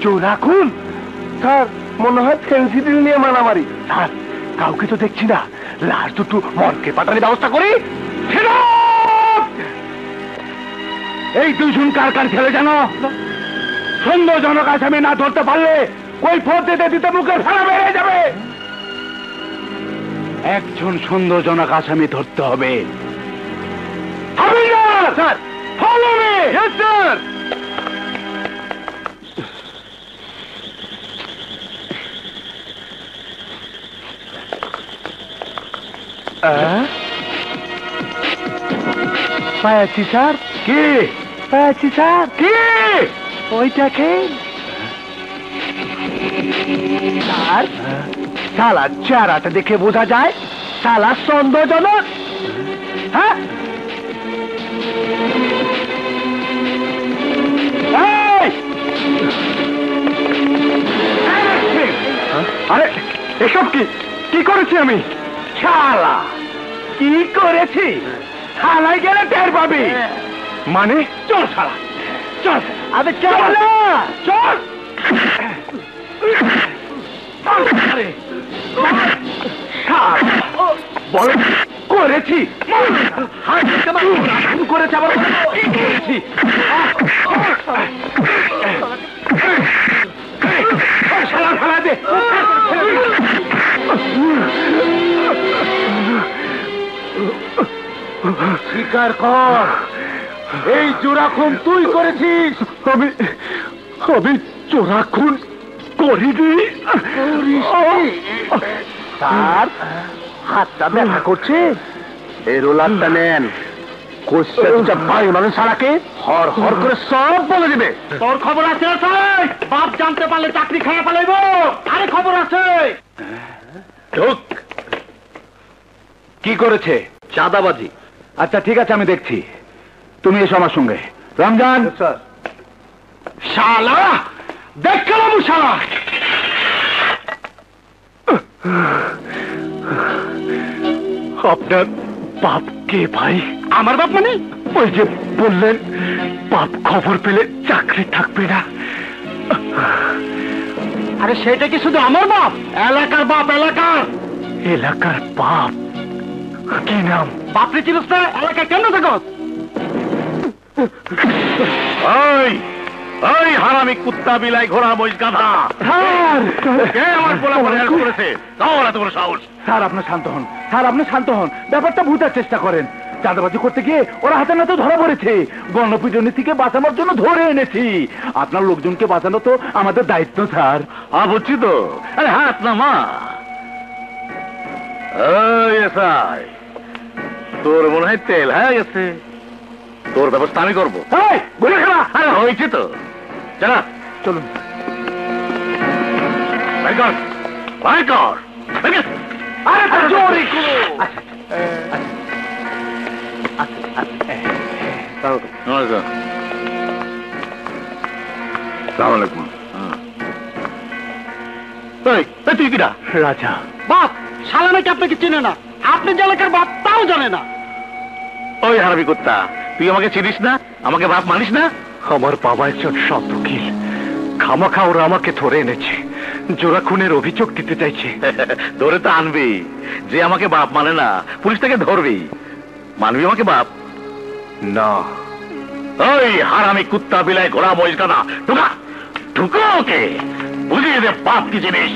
জোড়া খুন? স্যার মনে হয় ফেন্সিডিল নিয়ে মারামারি। স্যার কাউকে তো দেখছি না, লাশ দুটো মর্গে পাঠানোর ব্যবস্থা করি। এই দুজন কার কার ছেলে জানো? সন্দেহজনক আসামি না ধরতে পারলে কই ফোর দিতে দিতে মুখে ফেলা বেড়ে যাবে। একজন সন্দেহজনক আসামি ধরতে হবে। Sir follow me. Yes sir. পায়াছি স্যার। কি পায়াছি স্যার? কি ওইটাকে স্যার? শালা চেহারাটা দেখে বোঝা যায় শালা সন্দেহজনক। হ্যাঁ আরে এসব কি কি করেছি আমি? শালা কি করেছি? থানায় গেলে টের পাবি। মানে চল শালা চল। আরে চল না চল। বল করেছি করেছি আবার করেছি। শালা ফেলা দে। স্বীকার কর এই জোড়া খুন তুই করেছিস। আমি আমি জোড়া খুন করিনি। স্যার হাতটা ব্যথা করছে, এই রোলারটা নেন। মানুষ সারাকে হর হর করে সব বলে দিবে। তোর খবর আছে? বাপ জানতে পারলে চাকরি খাওয়া পালাইব। আরে খবর আছে। কি করেছে? চাঁদাবাজি। আচ্ছা ঠিক আছে আমি দেখছি, তুমি এসো আমার সঙ্গে। রমজান স্যার। শালা দেখ গেলাম শালা। আপনার বাপ কে ভাই? আমার বাপ মানে? ওই যে বললেন বাপ খবর পেলে চাকরি থাকবে না। আরে সেটা কি শুধু আমার বাপ? এলাকার বাপ। এলাকার এলাকার বাপ। কি নাম? বাপরে চিনস না? এলাকায় কেন থাকো? ওই ওই হারামি কুত্তা বিলাই ঘোড়া মহিষ গাধা। কে আমার পোলা পরে হেল্প করেছে? তাও এত বড় সাহস। স্যার আপনি শান্ত হন। স্যার আপনি শান্ত হন। ব্যাপারটা বুঝার চেষ্টা করেন। চাঁদাবাজি করতে গিয়ে ওরা হাতে নাতে ধরা পড়েছে। গণপিটুনি থেকে বাঁচানোর জন্য ধরে এনেছি। আপনার লোকজনকে বাঁচানো তো আমাদের দায়িত্ব স্যার। বুঝছি তো। আরে হাত না মা। তোর মনে হয় তেল হয়ে গেছে। তোর ব্যবস্থা আমি করবো। হয়েছে তো। চলা চলুন। তুই কিনা? রাজা। বাপ শালা নাকি আপনাকে চিনে না। আপনি যে এলাকার বাপ তাও জানে না। ওই হারামি কুত্তা, তুই আমাকে চিনিস না? আমাকে বাপ মানিস না? আমার বাবা একজন সৎ উকিল। খামাখা ওরা আমাকে ধরে এনেছে। জোড়া খুনের অভিযোগ দিতে চাইছে। ধরে তো আনবি। যে আমাকে বাপ মানে না পুলিশ তাকে ধরবি। মানবি আমাকে বাপ? না। ওই হারামি কুত্তা বিলাই ঘোড়া মহিষ গাধা, ঢুকা ঢুকো ওকে। বুঝিয়ে দে বাপ কি জিনিস।